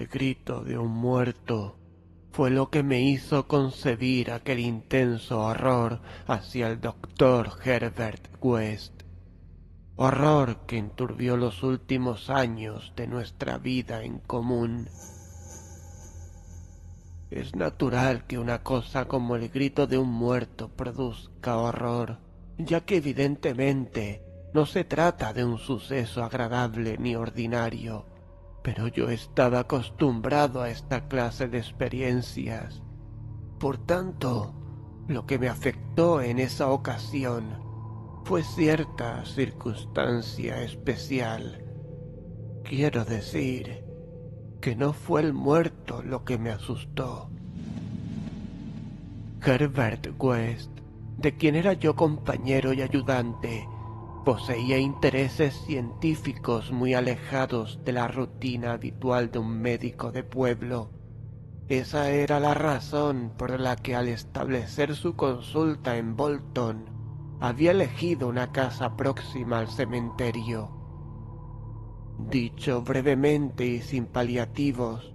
grito de un muerto fue lo que me hizo concebir aquel intenso horror hacia el doctor Herbert West. Horror que enturbió los últimos años de nuestra vida en común. Es natural que una cosa como el grito de un muerto produzca horror, ya que evidentemente no se trata de un suceso agradable ni ordinario, pero yo estaba acostumbrado a esta clase de experiencias. Por tanto, lo que me afectó en esa ocasión fue cierta circunstancia especial. Quiero decir que no fue el muerto lo que me asustó. Herbert West, de quien era yo compañero y ayudante, poseía intereses científicos muy alejados de la rutina habitual de un médico de pueblo. Esa era la razón por la que al establecer su consulta en Bolton, había elegido una casa próxima al cementerio. Dicho brevemente y sin paliativos,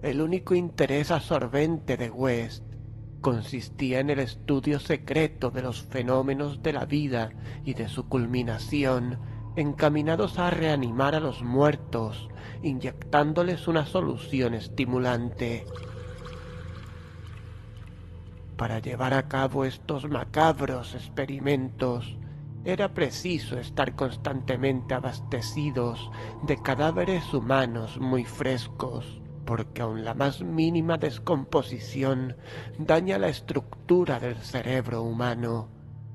el único interés absorbente de West consistía en el estudio secreto de los fenómenos de la vida y de su culminación, encaminados a reanimar a los muertos, inyectándoles una solución estimulante. Para llevar a cabo estos macabros experimentos, era preciso estar constantemente abastecidos de cadáveres humanos muy frescos, porque aun la más mínima descomposición daña la estructura del cerebro humano,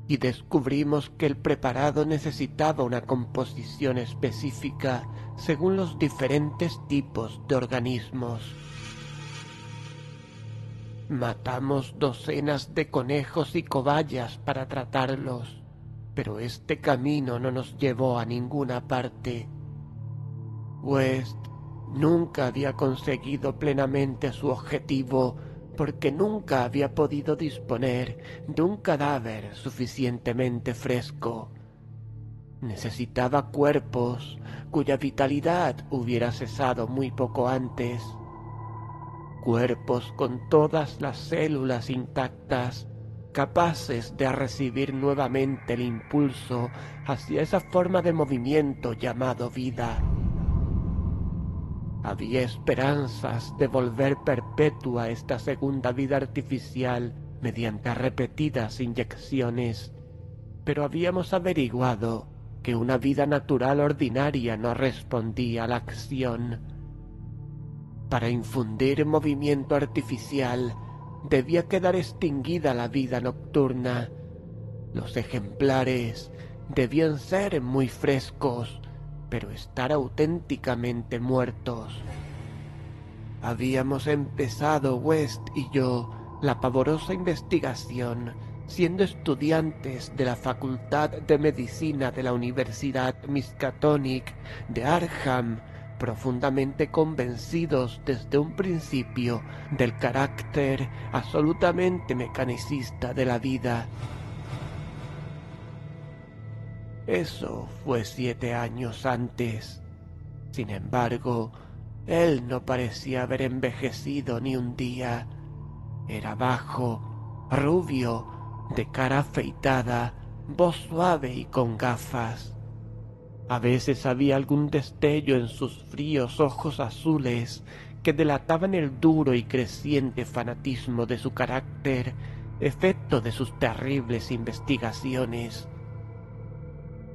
y descubrimos que el preparado necesitaba una composición específica según los diferentes tipos de organismos. Matamos docenas de conejos y cobayas para tratarlos, pero este camino no nos llevó a ninguna parte. West nunca había conseguido plenamente su objetivo porque nunca había podido disponer de un cadáver suficientemente fresco. Necesitaba cuerpos cuya vitalidad hubiera cesado muy poco antes. Cuerpos con todas las células intactas, capaces de recibir nuevamente el impulso hacia esa forma de movimiento llamado vida. Había esperanzas de volver perpetua esta segunda vida artificial mediante repetidas inyecciones, pero habíamos averiguado que una vida natural ordinaria no respondía a la acción. Para infundir movimiento artificial debía quedar extinguida la vida nocturna. Los ejemplares debían ser muy frescos, pero estar auténticamente muertos. Habíamos empezado, West y yo, la pavorosa investigación, siendo estudiantes de la Facultad de Medicina de la Universidad Miskatonic de Arkham, profundamente convencidos desde un principio del carácter absolutamente mecanicista de la vida. Eso fue 7 años antes. Sin embargo, él no parecía haber envejecido ni un día. Era bajo, rubio, de cara afeitada, voz suave y con gafas. A veces había algún destello en sus fríos ojos azules que delataban el duro y creciente fanatismo de su carácter, efecto de sus terribles investigaciones.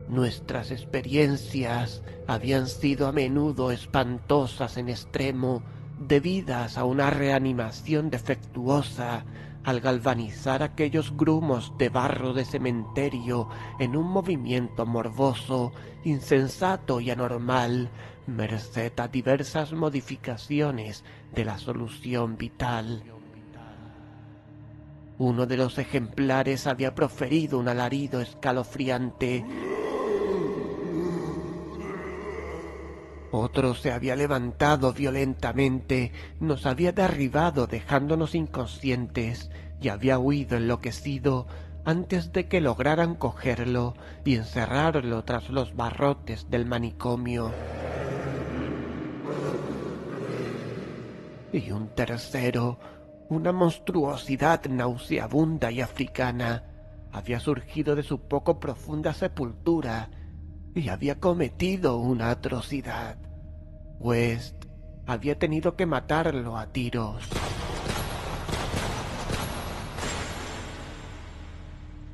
Nuestras experiencias habían sido a menudo espantosas en extremo, debidas a una reanimación defectuosa al galvanizar aquellos grumos de barro de cementerio en un movimiento morboso, insensato y anormal, merced a diversas modificaciones de la solución vital. Uno de los ejemplares había proferido un alarido escalofriante. Otro se había levantado violentamente, nos había derribado dejándonos inconscientes y había huido enloquecido antes de que lograran cogerlo y encerrarlo tras los barrotes del manicomio. y un tercero, una monstruosidad nauseabunda y africana, había surgido de su poco profunda sepultura y había cometido una atrocidad. West había tenido que matarlo a tiros.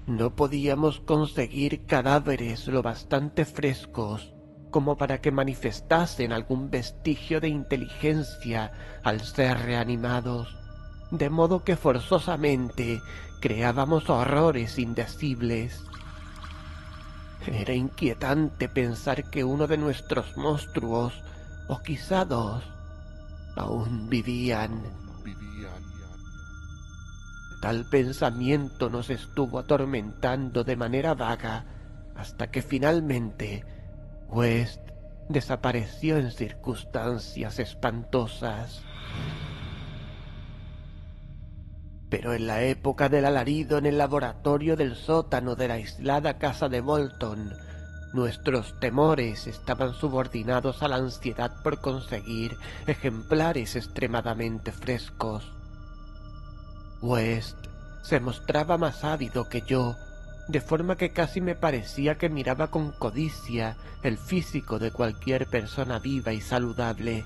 No podíamos conseguir cadáveres lo bastante frescos como para que manifestasen algún vestigio de inteligencia al ser reanimados, de modo que forzosamente creábamos horrores indecibles. Era inquietante pensar que uno de nuestros monstruos, o quizá dos, aún vivían. Tal pensamiento nos estuvo atormentando de manera vaga hasta que finalmente West desapareció en circunstancias espantosas. Pero en la época del alarido en el laboratorio del sótano de la aislada casa de Bolton, nuestros temores estaban subordinados a la ansiedad por conseguir ejemplares extremadamente frescos. West se mostraba más ávido que yo, de forma que casi me parecía que miraba con codicia el físico de cualquier persona viva y saludable.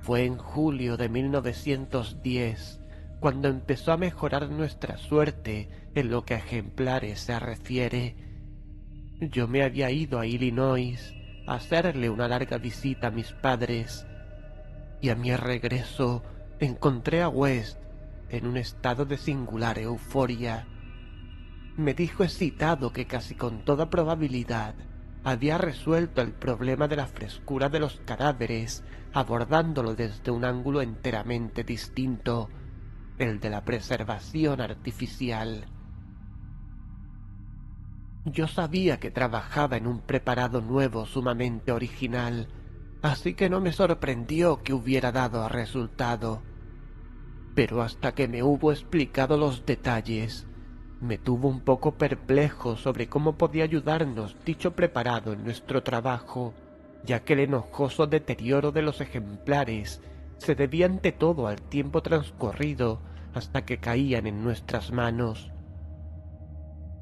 Fue en julio de 1910 cuando empezó a mejorar nuestra suerte en lo que a ejemplares se refiere. Yo me había ido a Illinois a hacerle una larga visita a mis padres, y a mi regreso encontré a West en un estado de singular euforia. Me dijo excitado que casi con toda probabilidad había resuelto el problema de la frescura de los cadáveres, abordándolo desde un ángulo enteramente distinto, el de la preservación artificial. Yo sabía que trabajaba en un preparado nuevo sumamente original, así que no me sorprendió que hubiera dado resultado. Pero hasta que me hubo explicado los detalles, me tuvo un poco perplejo sobre cómo podía ayudarnos dicho preparado en nuestro trabajo, ya que el enojoso deterioro de los ejemplares se debía ante todo al tiempo transcurrido hasta que caían en nuestras manos.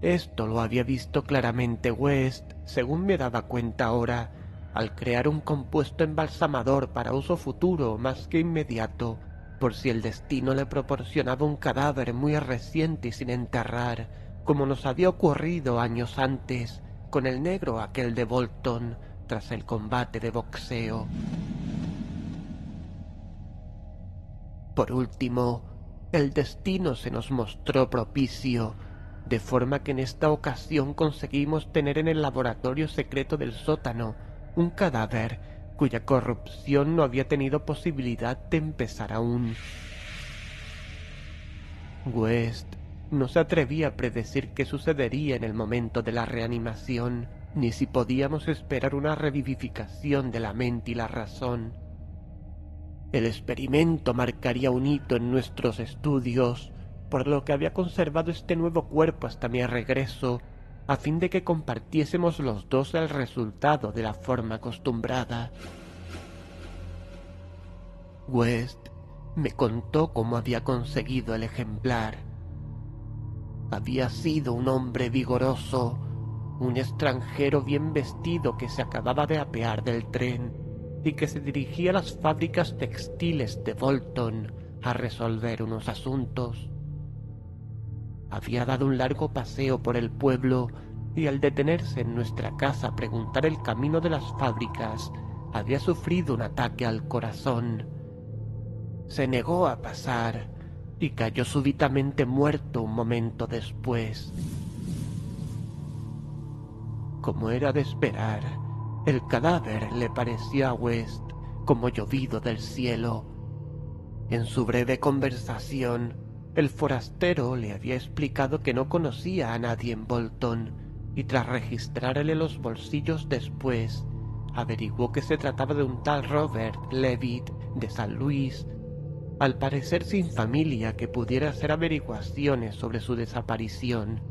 Esto lo había visto claramente West, según me daba cuenta ahora, al crear un compuesto embalsamador para uso futuro más que inmediato, por si el destino le proporcionaba un cadáver muy reciente y sin enterrar, como nos había ocurrido años antes con el negro aquel de Bolton tras el combate de boxeo. Por último, el destino se nos mostró propicio, de forma que en esta ocasión conseguimos tener en el laboratorio secreto del sótano un cadáver cuya corrupción no había tenido posibilidad de empezar aún. West no se atrevía a predecir qué sucedería en el momento de la reanimación, ni si podíamos esperar una revivificación de la mente y la razón. El experimento marcaría un hito en nuestros estudios, por lo que había conservado este nuevo cuerpo hasta mi regreso, a fin de que compartiésemos los dos el resultado de la forma acostumbrada. West me contó cómo había conseguido el ejemplar. Había sido un hombre vigoroso, un extranjero bien vestido que se acababa de apear del tren y que se dirigía a las fábricas textiles de Bolton a resolver unos asuntos. Había dado un largo paseo por el pueblo y al detenerse en nuestra casa a preguntar el camino de las fábricas, había sufrido un ataque al corazón. Se negó a pasar y cayó súbitamente muerto un momento después. Como era de esperar, el cadáver le pareció a West como llovido del cielo. En su breve conversación, el forastero le había explicado que no conocía a nadie en Bolton, y tras registrarle los bolsillos después, averiguó que se trataba de un tal Robert Levitt de San Luis, al parecer sin familia que pudiera hacer averiguaciones sobre su desaparición.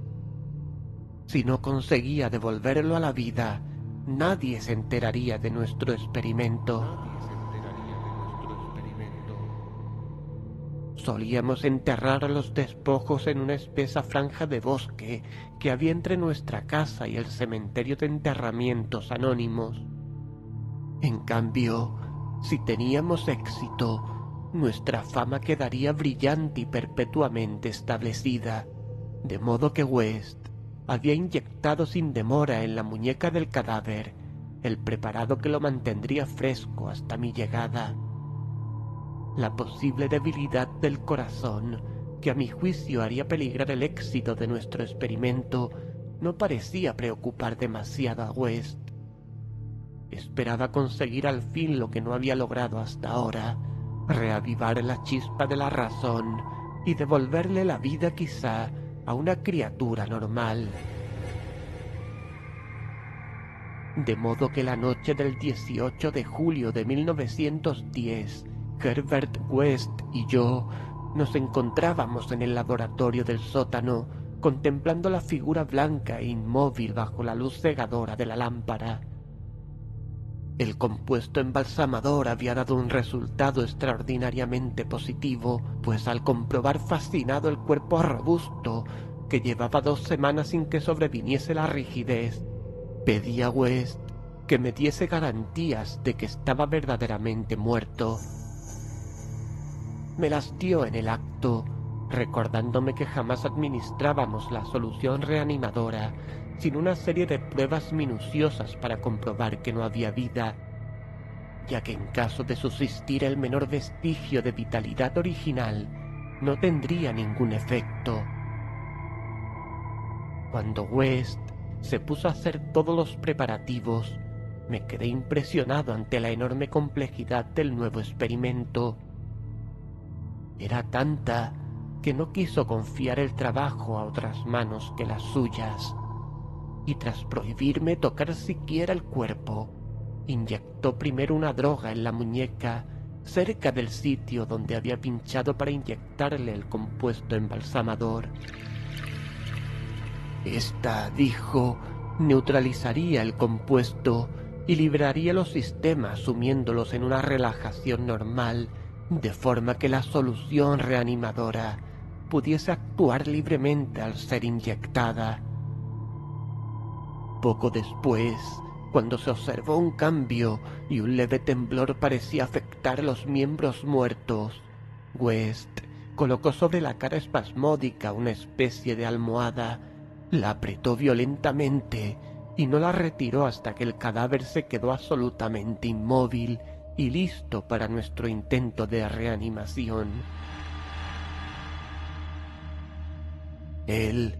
Si no conseguía devolverlo a la vida, nadie se enteraría de nuestro experimento. Solíamos enterrar los despojos en una espesa franja de bosque que había entre nuestra casa y el cementerio de enterramientos anónimos. En cambio, si teníamos éxito, nuestra fama quedaría brillante y perpetuamente establecida, de modo que West había inyectado sin demora en la muñeca del cadáver el preparado que lo mantendría fresco hasta mi llegada. La posible debilidad del corazón, que a mi juicio haría peligrar el éxito de nuestro experimento, no parecía preocupar demasiado a West. Esperaba conseguir al fin lo que no había logrado hasta ahora, reavivar la chispa de la razón y devolverle la vida quizá a una criatura normal. De modo que la noche del 18 de julio de 1910, Herbert West y yo nos encontrábamos en el laboratorio del sótano, contemplando la figura blanca e inmóvil bajo la luz cegadora de la lámpara. El compuesto embalsamador había dado un resultado extraordinariamente positivo, pues al comprobar fascinado el cuerpo robusto, que llevaba 2 semanas sin que sobreviniese la rigidez, pedí a West que me diese garantías de que estaba verdaderamente muerto. Me las dio en el acto, recordándome que jamás administrábamos la solución reanimadora sin una serie de pruebas minuciosas para comprobar que no había vida, ya que en caso de subsistir el menor vestigio de vitalidad original, no tendría ningún efecto. Cuando West se puso a hacer todos los preparativos, me quedé impresionado ante la enorme complejidad del nuevo experimento. Era tanta que no quiso confiar el trabajo a otras manos que las suyas, y tras prohibirme tocar siquiera el cuerpo, inyectó primero una droga en la muñeca cerca del sitio donde había pinchado para inyectarle el compuesto embalsamador. Esta, dijo, neutralizaría el compuesto y liberaría los sistemas sumiéndolos en una relajación normal, de forma que la solución reanimadora pudiese actuar libremente al ser inyectada. Poco después, cuando se observó un cambio y un leve temblor parecía afectar los miembros muertos, West colocó sobre la cara espasmódica una especie de almohada, la apretó violentamente y no la retiró hasta que el cadáver se quedó absolutamente inmóvil y listo para nuestro intento de reanimación. Él,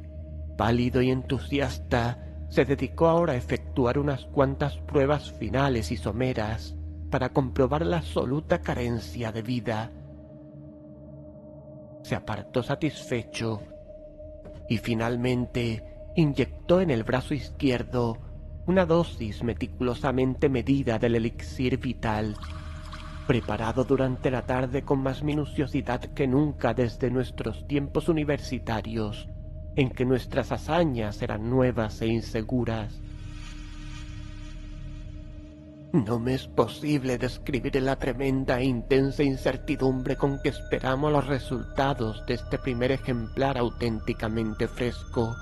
pálido y entusiasta, se dedicó ahora a efectuar unas cuantas pruebas finales y someras para comprobar la absoluta carencia de vida. Se apartó satisfecho y finalmente inyectó en el brazo izquierdo una dosis meticulosamente medida del elixir vital, preparado durante la tarde con más minuciosidad que nunca desde nuestros tiempos universitarios, en que nuestras hazañas eran nuevas e inseguras. No me es posible describir la tremenda e intensa incertidumbre con que esperamos los resultados de este primer ejemplar auténticamente fresco,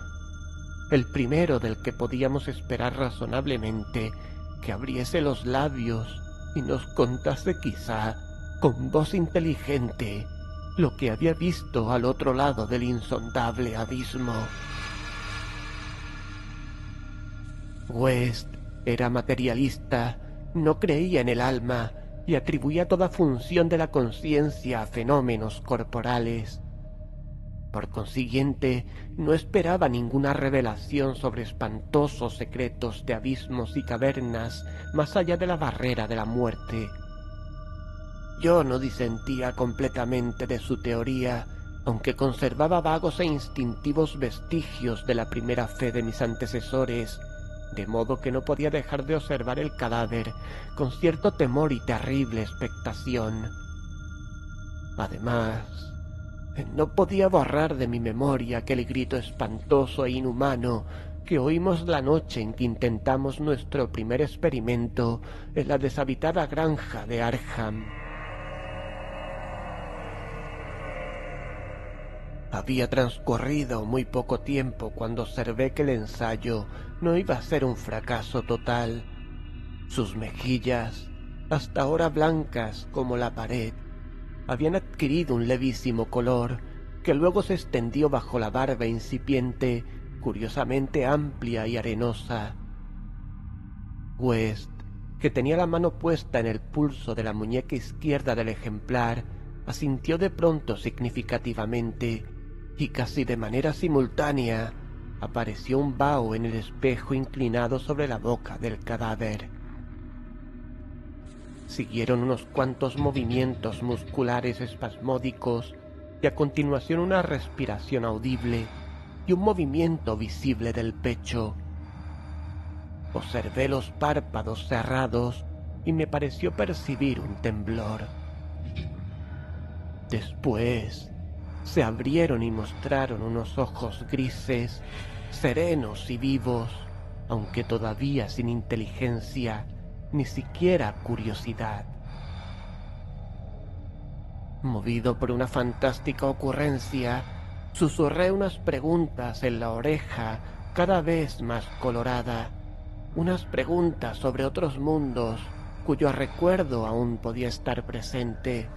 el primero del que podíamos esperar razonablemente que abriese los labios y nos contase quizá con voz inteligente lo que había visto al otro lado del insondable abismo. West era materialista, no creía en el alma y atribuía toda función de la conciencia a fenómenos corporales. Por consiguiente, no esperaba ninguna revelación sobre espantosos secretos de abismos y cavernas más allá de la barrera de la muerte. Yo no disentía completamente de su teoría, aunque conservaba vagos e instintivos vestigios de la primera fe de mis antecesores, de modo que no podía dejar de observar el cadáver con cierto temor y terrible expectación. Además, no podía borrar de mi memoria aquel grito espantoso e inhumano que oímos la noche en que intentamos nuestro primer experimento en la deshabitada granja de Arkham. Había transcurrido muy poco tiempo cuando observé que el ensayo no iba a ser un fracaso total. Sus mejillas, hasta ahora blancas como la pared, habían adquirido un levísimo color que luego se extendió bajo la barba incipiente, curiosamente amplia y arenosa. West, que tenía la mano puesta en el pulso de la muñeca izquierda del ejemplar, asintió de pronto significativamente, y casi de manera simultánea apareció un vaho en el espejo inclinado sobre la boca del cadáver. Siguieron unos cuantos movimientos musculares espasmódicos y a continuación una respiración audible y un movimiento visible del pecho. Observé los párpados cerrados y me pareció percibir un temblor. Después se abrieron y mostraron unos ojos grises, serenos y vivos, aunque todavía sin inteligencia, ni siquiera curiosidad. Movido por una fantástica ocurrencia, susurré unas preguntas en la oreja cada vez más colorada, unas preguntas sobre otros mundos cuyo recuerdo aún podía estar presente.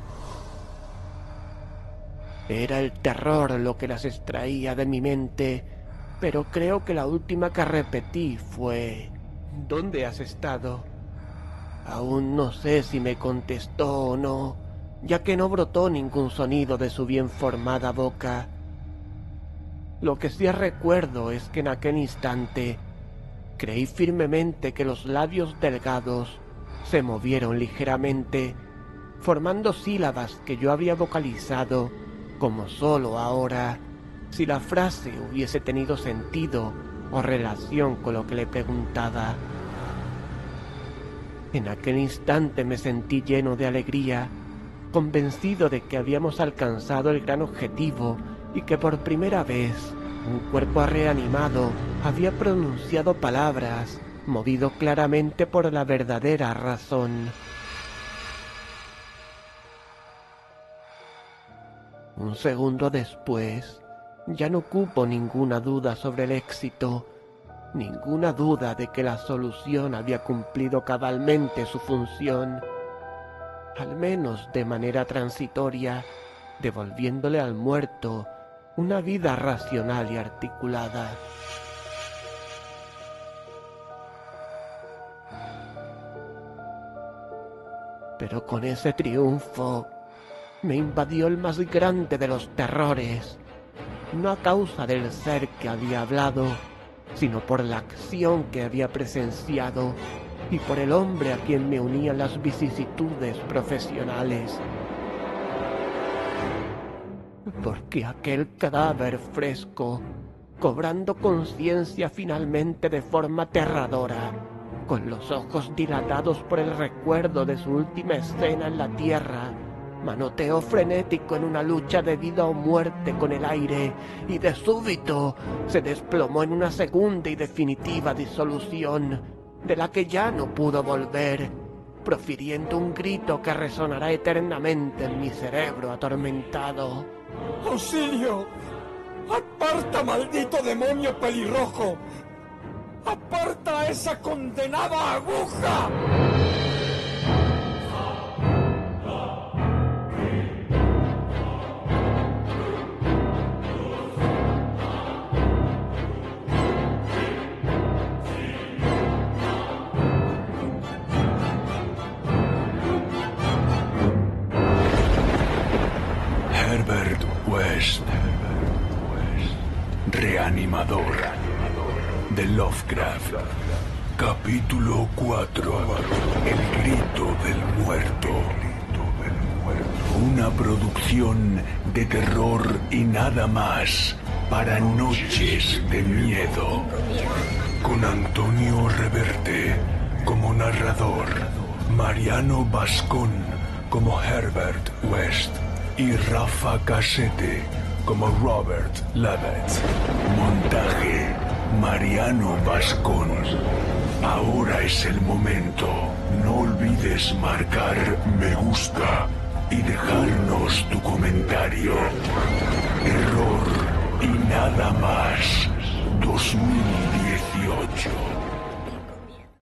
Era el terror lo que las extraía de mi mente, pero creo que la última que repetí fue: ¿dónde has estado? Aún no sé si me contestó o no, ya que no brotó ningún sonido de su bien formada boca. Lo que sí recuerdo es que en aquel instante creí firmemente que los labios delgados se movieron ligeramente, formando sílabas que yo habría vocalizado como solo ahora, si la frase hubiese tenido sentido o relación con lo que le preguntaba. En aquel instante me sentí lleno de alegría, convencido de que habíamos alcanzado el gran objetivo y que por primera vez un cuerpo reanimado había pronunciado palabras, movido claramente por la verdadera razón. Un segundo después, ya no cupo ninguna duda sobre el éxito, ninguna duda de que la solución había cumplido cabalmente su función, al menos de manera transitoria, devolviéndole al muerto una vida racional y articulada. Pero con ese triunfo me invadió el más grande de los terrores, no a causa del ser que había hablado, sino por la acción que había presenciado y por el hombre a quien me unían las vicisitudes profesionales. Porque aquel cadáver fresco, cobrando conciencia finalmente de forma aterradora, con los ojos dilatados por el recuerdo de su última escena en la tierra, manoteó frenético en una lucha de vida o muerte con el aire y de súbito se desplomó en una segunda y definitiva disolución, de la que ya no pudo volver, profiriendo un grito que resonará eternamente en mi cerebro atormentado. ¡Auxilio! ¡Aparta, maldito demonio pelirrojo! ¡Aparta a esa condenada aguja! Herbert West, reanimador de Lovecraft. Capítulo 4. El grito del muerto. Una producción de terror y nada más para noches de miedo. Con Antonio Reverte como narrador, Mariano Bascón como Herbert West y Rafa Casete como Robert Levitt. Montaje: Mariano Bascón. Ahora es el momento. No olvides marcar me gusta y dejarnos tu comentario. Error nada más. 2018.